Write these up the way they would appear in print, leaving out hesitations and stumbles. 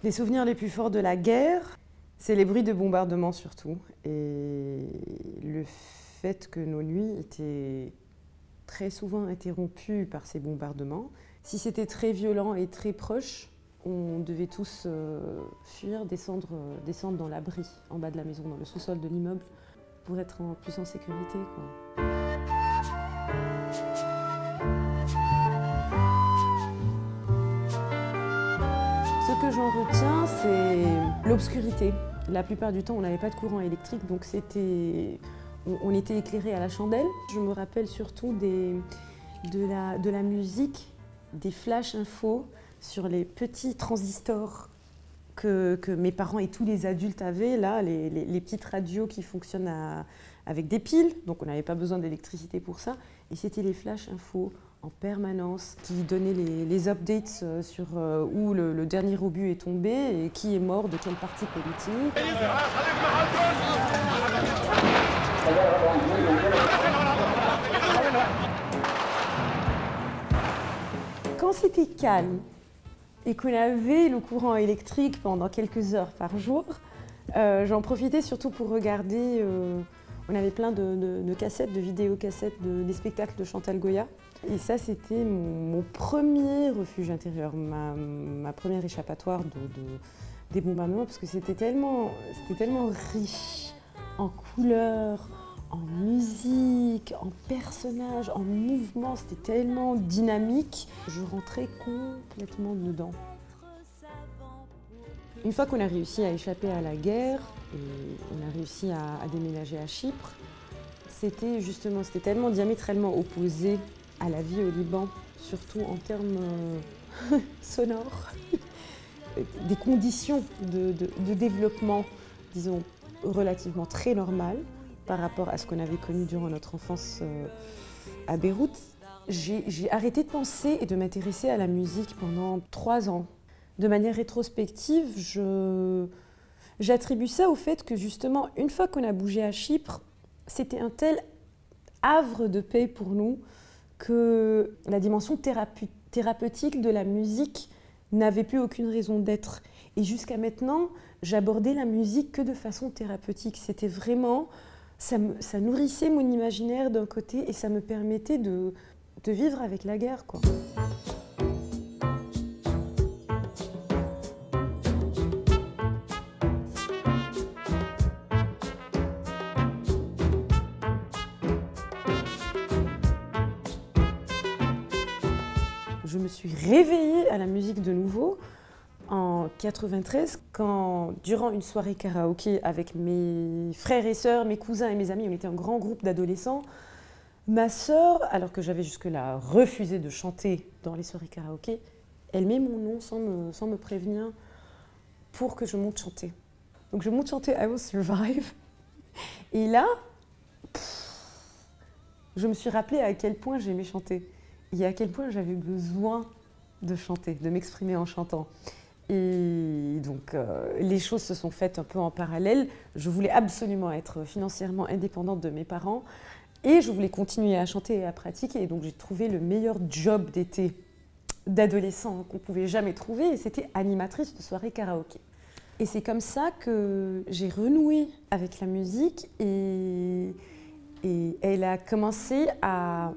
Les souvenirs les plus forts de la guerre, c'est les bruits de bombardement surtout. Et le fait que nos nuits étaient très souvent interrompues par ces bombardements. Si c'était très violent et très proche, on devait tous fuir, descendre dans l'abri, en bas de la maison, dans le sous-sol de l'immeuble, pour être plus en sécurité, quoi. Ce que j'en retiens, c'est l'obscurité. La plupart du temps, on n'avait pas de courant électrique, donc on était éclairé à la chandelle. Je me rappelle surtout de la musique, des flash infos sur les petits transistors que mes parents et tous les adultes avaient, là, les petites radios qui fonctionnent avec des piles, donc on n'avait pas besoin d'électricité pour ça. Et c'était les flash infos en permanence qui donnaient les updates sur où le dernier obus est tombé et qui est mort de quel parti politique. Quand c'était calme et qu'on avait le courant électrique pendant quelques heures par jour, j'en profitais surtout pour regarder. On avait plein de cassettes, de vidéocassettes des spectacles de Chantal Goya. Et ça, c'était mon premier refuge intérieur, ma première échappatoire des bombardements, parce que c'était tellement riche en couleurs, en musique, en personnages, en mouvement, c'était tellement dynamique. Je rentrais complètement dedans. Une fois qu'on a réussi à échapper à la guerre et on a réussi à déménager à Chypre, c'était tellement diamétralement opposé à la vie au Liban, surtout en termes sonores, des conditions de développement, disons, relativement très normales par rapport à ce qu'on avait connu durant notre enfance à Beyrouth. J'ai arrêté de penser et de m'intéresser à la musique pendant 3 ans. De manière rétrospective, j'attribue ça au fait que justement, une fois qu'on a bougé à Chypre, c'était un tel havre de paix pour nous que la dimension thérapeutique de la musique n'avait plus aucune raison d'être. Et jusqu'à maintenant, j'abordais la musique que de façon thérapeutique. C'était vraiment, ça nourrissait mon imaginaire d'un côté et ça me permettait de vivre avec la guerre, quoi. Je me suis réveillée à la musique de nouveau en 93, quand, durant une soirée karaoké avec mes frères et sœurs, mes cousins et mes amis, on était un grand groupe d'adolescents, ma sœur, alors que j'avais jusque-là refusé de chanter dans les soirées karaoké, elle met mon nom sans me prévenir pour que je monte chanter. Donc je monte chanter I Will Survive. Et là, je me suis rappelé à quel point j'aimais chanter. Et à quel point j'avais besoin de chanter, de m'exprimer en chantant. Et donc, les choses se sont faites un peu en parallèle. Je voulais absolument être financièrement indépendante de mes parents et je voulais continuer à chanter et à pratiquer. Et donc, j'ai trouvé le meilleur job d'été d'adolescent qu'on pouvait jamais trouver et c'était animatrice de soirée karaoké. Et c'est comme ça que j'ai renoué avec la musique et elle a commencé à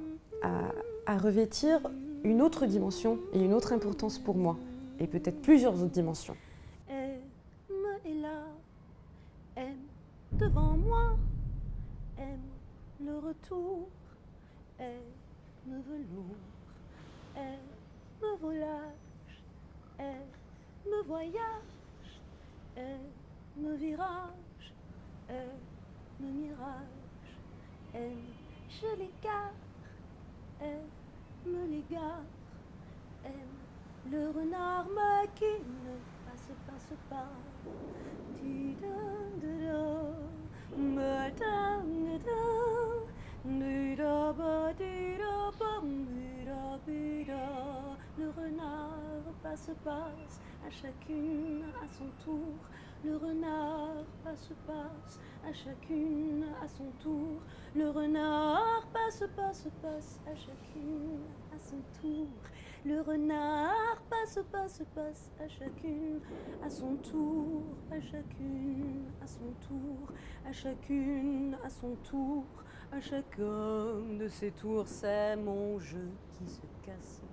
revêtir une autre dimension et une autre importance pour moi, et peut-être plusieurs autres dimensions. M est là, M devant moi, M le retour, M velours, M volage, M voyage, M virage, M mirage, M je l'égare, me l'égare, le renard qui ne passe pas. Le renard passe à chacune à son tour. Le renard passe à chacune à son tour. Le renard passe à chacune à son tour. Le renard passe, passe, passe, à chacune à son tour, à chacune à son tour, à chacune à son tour, à chacun de ses tours. C'est mon jeu qui se casse.